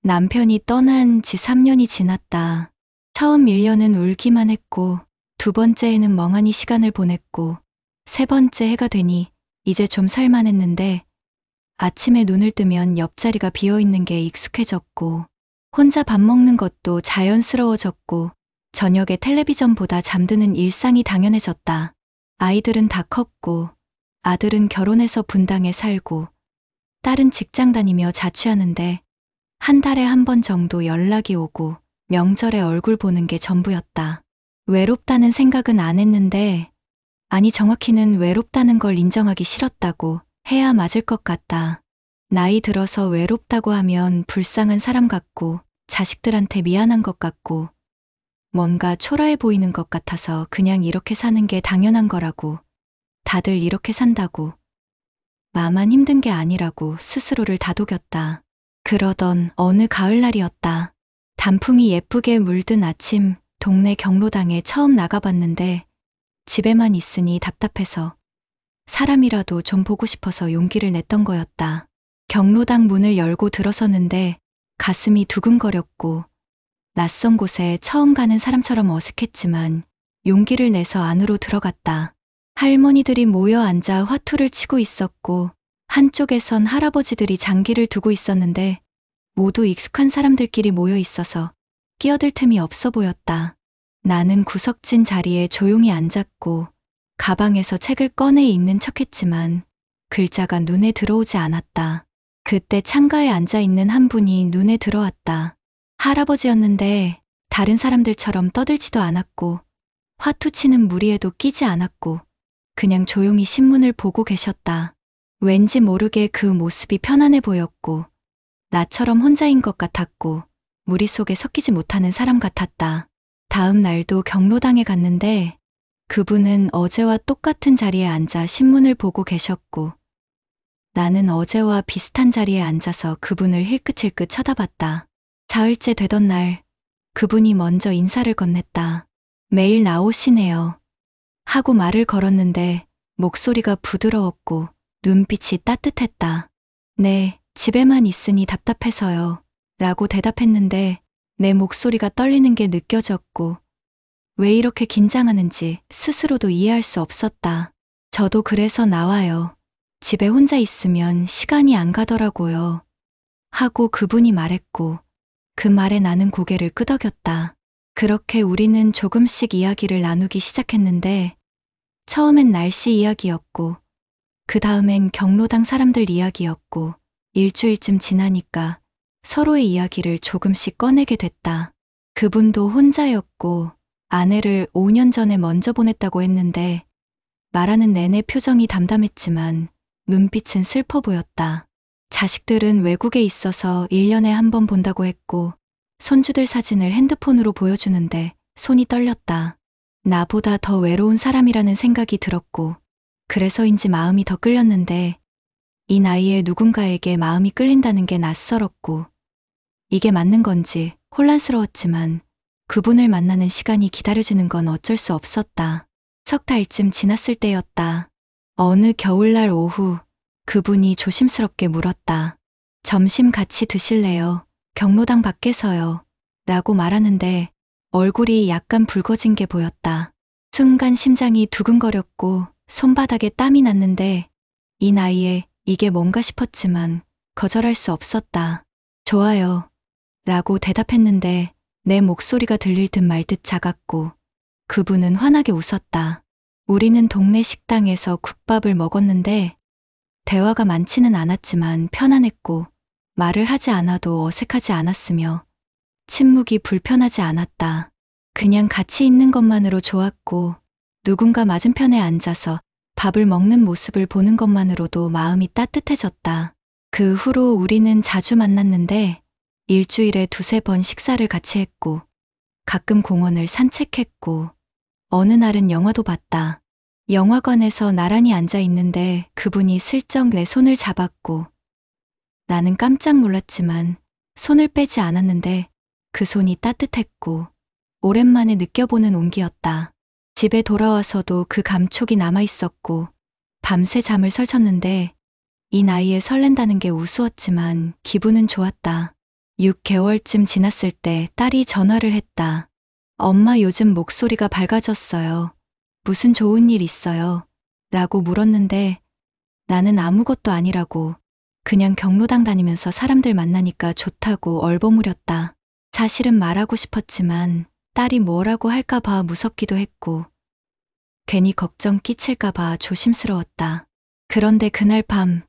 남편이 떠난 지 3년이 지났다. 처음 1년은 울기만 했고, 두 번째에는 멍하니 시간을 보냈고, 세 번째 해가 되니 이제 좀 살만했는데, 아침에 눈을 뜨면 옆자리가 비어있는 게 익숙해졌고, 혼자 밥 먹는 것도 자연스러워졌고, 저녁에 텔레비전보다 잠드는 일상이 당연해졌다. 아이들은 다 컸고, 아들은 결혼해서 분당에 살고, 딸은 직장 다니며 자취하는데, 한 달에 한 번 정도 연락이 오고, 명절에 얼굴 보는 게 전부였다. 외롭다는 생각은 안 했는데, 아니 정확히는 외롭다는 걸 인정하기 싫었다고 해야 맞을 것 같다. 나이 들어서 외롭다고 하면 불쌍한 사람 같고, 자식들한테 미안한 것 같고, 뭔가 초라해 보이는 것 같아서 그냥 이렇게 사는 게 당연한 거라고, 다들 이렇게 산다고, 나만 힘든 게 아니라고 스스로를 다독였다. 그러던 어느 가을날이었다. 단풍이 예쁘게 물든 아침, 동네 경로당에 처음 나가봤는데 집에만 있으니 답답해서 사람이라도 좀 보고 싶어서 용기를 냈던 거였다. 경로당 문을 열고 들어섰는데 가슴이 두근거렸고 낯선 곳에 처음 가는 사람처럼 어색했지만 용기를 내서 안으로 들어갔다. 할머니들이 모여 앉아 화투를 치고 있었고 한쪽에선 할아버지들이 장기를 두고 있었는데 모두 익숙한 사람들끼리 모여 있어서 끼어들 틈이 없어 보였다. 나는 구석진 자리에 조용히 앉았고 가방에서 책을 꺼내 읽는 척했지만 글자가 눈에 들어오지 않았다. 그때 창가에 앉아 있는 한 분이 눈에 들어왔다. 할아버지였는데 다른 사람들처럼 떠들지도 않았고 화투 치는 무리에도 끼지 않았고 그냥 조용히 신문을 보고 계셨다. 왠지 모르게 그 모습이 편안해 보였고 나처럼 혼자인 것 같았고 무리 속에 섞이지 못하는 사람 같았다. 다음 날도 경로당에 갔는데 그분은 어제와 똑같은 자리에 앉아 신문을 보고 계셨고 나는 어제와 비슷한 자리에 앉아서 그분을 힐끗힐끗 쳐다봤다. 사흘째 되던 날 그분이 먼저 인사를 건넸다. 매일 나오시네요. 하고 말을 걸었는데 목소리가 부드러웠고 눈빛이 따뜻했다. 네, 집에만 있으니 답답해서요. 라고 대답했는데 내 목소리가 떨리는 게 느껴졌고 왜 이렇게 긴장하는지 스스로도 이해할 수 없었다. 저도 그래서 나와요. 집에 혼자 있으면 시간이 안 가더라고요. 하고 그분이 말했고 그 말에 나는 고개를 끄덕였다. 그렇게 우리는 조금씩 이야기를 나누기 시작했는데 처음엔 날씨 이야기였고 그 다음엔 경로당 사람들 이야기였고 일주일쯤 지나니까 서로의 이야기를 조금씩 꺼내게 됐다. 그분도 혼자였고 아내를 5년 전에 먼저 보냈다고 했는데 말하는 내내 표정이 담담했지만 눈빛은 슬퍼 보였다. 자식들은 외국에 있어서 1년에 한 번 본다고 했고 손주들 사진을 핸드폰으로 보여주는데 손이 떨렸다. 나보다 더 외로운 사람이라는 생각이 들었고 그래서인지 마음이 더 끌렸는데 이 나이에 누군가에게 마음이 끌린다는 게 낯설었고 이게 맞는 건지 혼란스러웠지만 그분을 만나는 시간이 기다려지는 건 어쩔 수 없었다. 석 달쯤 지났을 때였다. 어느 겨울날 오후 그분이 조심스럽게 물었다. 점심 같이 드실래요? 경로당 밖에서요. 라고 말하는데 얼굴이 약간 붉어진 게 보였다. 순간 심장이 두근거렸고 손바닥에 땀이 났는데 이 나이에 이게 뭔가 싶었지만 거절할 수 없었다. 좋아요. 라고 대답했는데 내 목소리가 들릴 듯 말 듯 작았고 그분은 환하게 웃었다. 우리는 동네 식당에서 국밥을 먹었는데 대화가 많지는 않았지만 편안했고 말을 하지 않아도 어색하지 않았으며 침묵이 불편하지 않았다. 그냥 같이 있는 것만으로 좋았고 누군가 맞은편에 앉아서 밥을 먹는 모습을 보는 것만으로도 마음이 따뜻해졌다. 그 후로 우리는 자주 만났는데 일주일에 두세 번 식사를 같이 했고 가끔 공원을 산책했고 어느 날은 영화도 봤다. 영화관에서 나란히 앉아 있는데 그분이 슬쩍 내 손을 잡았고 나는 깜짝 놀랐지만 손을 빼지 않았는데 그 손이 따뜻했고 오랜만에 느껴보는 온기였다. 집에 돌아와서도 그 감촉이 남아있었고 밤새 잠을 설쳤는데 이 나이에 설렌다는 게 우스웠지만 기분은 좋았다. 6개월쯤 지났을 때 딸이 전화를 했다. 엄마 요즘 목소리가 밝아졌어요. 무슨 좋은 일 있어요? 라고 물었는데 나는 아무것도 아니라고 그냥 경로당 다니면서 사람들 만나니까 좋다고 얼버무렸다. 사실은 말하고 싶었지만 딸이 뭐라고 할까봐 무섭기도 했고 괜히 걱정 끼칠까봐 조심스러웠다. 그런데 그날 밤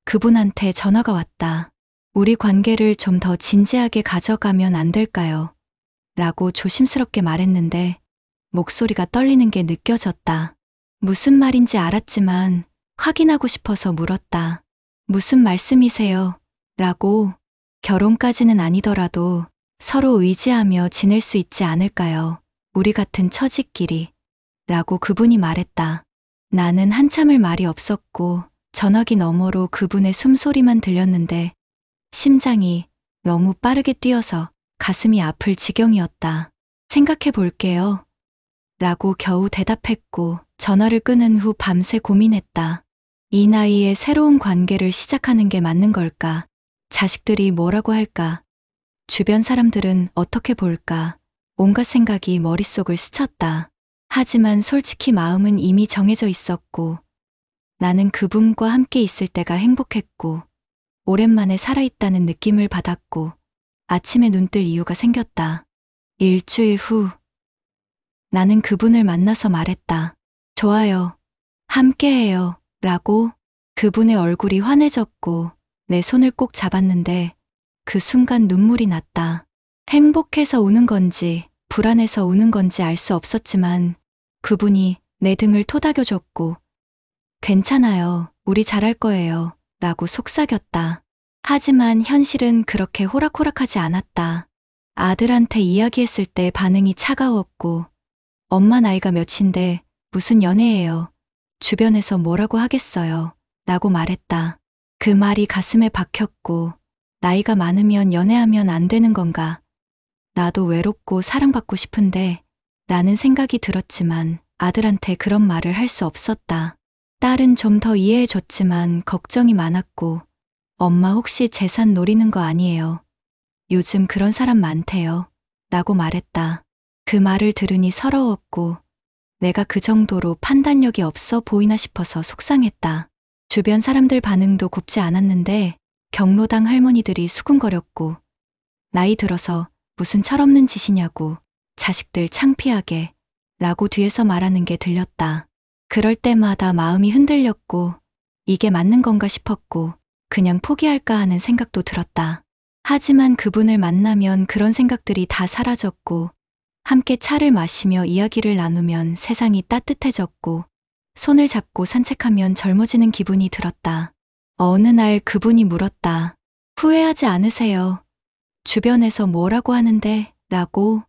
그분한테 전화가 왔다. 우리 관계를 좀 더 진지하게 가져가면 안 될까요? 라고 조심스럽게 말했는데 목소리가 떨리는 게 느껴졌다. 무슨 말인지 알았지만 확인하고 싶어서 물었다. 무슨 말씀이세요? 라고. 결혼까지는 아니더라도 서로 의지하며 지낼 수 있지 않을까요? 우리 같은 처지끼리. 라고 그분이 말했다. 나는 한참을 말이 없었고 전화기 너머로 그분의 숨소리만 들렸는데 심장이 너무 빠르게 뛰어서 가슴이 아플 지경이었다. 생각해 볼게요. 라고 겨우 대답했고 전화를 끊은 후 밤새 고민했다. 이 나이에 새로운 관계를 시작하는 게 맞는 걸까? 자식들이 뭐라고 할까? 주변 사람들은 어떻게 볼까? 온갖 생각이 머릿속을 스쳤다. 하지만 솔직히 마음은 이미 정해져 있었고 나는 그분과 함께 있을 때가 행복했고 오랜만에 살아있다는 느낌을 받았고 아침에 눈 뜰 이유가 생겼다. 일주일 후 나는 그분을 만나서 말했다. 좋아요. 함께해요. 라고. 그분의 얼굴이 환해졌고 내 손을 꼭 잡았는데 그 순간 눈물이 났다. 행복해서 우는 건지 불안해서 우는 건지 알 수 없었지만 그분이 내 등을 토닥여줬고 괜찮아요. 우리 잘할 거예요. 라고 속삭였다. 하지만 현실은 그렇게 호락호락하지 않았다. 아들한테 이야기했을 때 반응이 차가웠고 엄마 나이가 몇인데 무슨 연애예요. 주변에서 뭐라고 하겠어요. 라고 말했다. 그 말이 가슴에 박혔고 나이가 많으면 연애하면 안 되는 건가. 나도 외롭고 사랑받고 싶은데 라는 생각이 들었지만 아들한테 그런 말을 할 수 없었다. 딸은 좀 더 이해해줬지만 걱정이 많았고 엄마 혹시 재산 노리는 거 아니에요. 요즘 그런 사람 많대요. 라고 말했다. 그 말을 들으니 서러웠고 내가 그 정도로 판단력이 없어 보이나 싶어서 속상했다. 주변 사람들 반응도 곱지 않았는데 경로당 할머니들이 수군거렸고 나이 들어서 무슨 철없는 짓이냐고 자식들 창피하게 라고 뒤에서 말하는 게 들렸다. 그럴 때마다 마음이 흔들렸고 이게 맞는 건가 싶었고 그냥 포기할까 하는 생각도 들었다. 하지만 그분을 만나면 그런 생각들이 다 사라졌고 함께 차를 마시며 이야기를 나누면 세상이 따뜻해졌고 손을 잡고 산책하면 젊어지는 기분이 들었다. 어느 날 그분이 물었다. 후회하지 않으세요? 주변에서 뭐라고 하는데? 라고.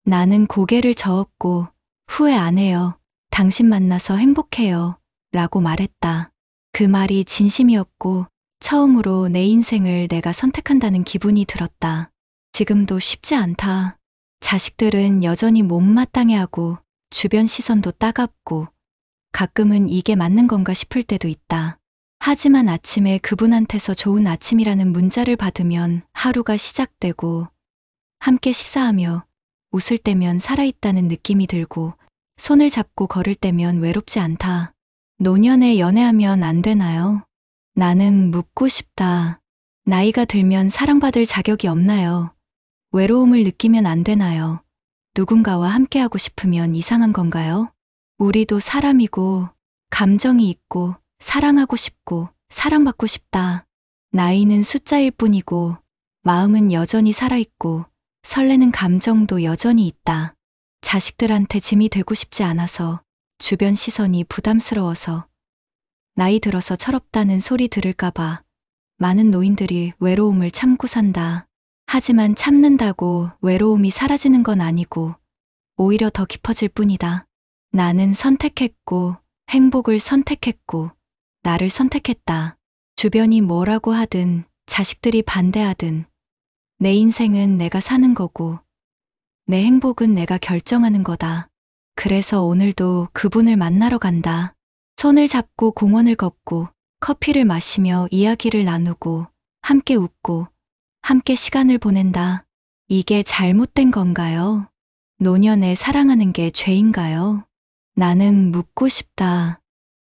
나는 고개를 저었고 후회 안 해요. 당신 만나서 행복해요. 라고 말했다. 그 말이 진심이었고 처음으로 내 인생을 내가 선택한다는 기분이 들었다. 지금도 쉽지 않다. 자식들은 여전히 못마땅해하고 주변 시선도 따갑고 가끔은 이게 맞는 건가 싶을 때도 있다. 하지만 아침에 그분한테서 좋은 아침이라는 문자를 받으면 하루가 시작되고 함께 식사하며 웃을 때면 살아있다는 느낌이 들고 손을 잡고 걸을 때면 외롭지 않다. 노년에 연애하면 안 되나요? 나는 묻고 싶다. 나이가 들면 사랑받을 자격이 없나요? 외로움을 느끼면 안 되나요? 누군가와 함께하고 싶으면 이상한 건가요? 우리도 사람이고 감정이 있고 사랑하고 싶고 사랑받고 싶다. 나이는 숫자일 뿐이고 마음은 여전히 살아있고 설레는 감정도 여전히 있다. 자식들한테 짐이 되고 싶지 않아서 주변 시선이 부담스러워서 나이 들어서 철없다는 소리 들을까봐 많은 노인들이 외로움을 참고 산다. 하지만 참는다고 외로움이 사라지는 건 아니고 오히려 더 깊어질 뿐이다. 나는 선택했고 행복을 선택했고 나를 선택했다. 주변이 뭐라고 하든 자식들이 반대하든 내 인생은 내가 사는 거고 내 행복은 내가 결정하는 거다. 그래서 오늘도 그분을 만나러 간다. 손을 잡고 공원을 걷고 커피를 마시며 이야기를 나누고 함께 웃고 함께 시간을 보낸다. 이게 잘못된 건가요? 노년에 사랑하는 게 죄인가요? 나는 묻고 싶다.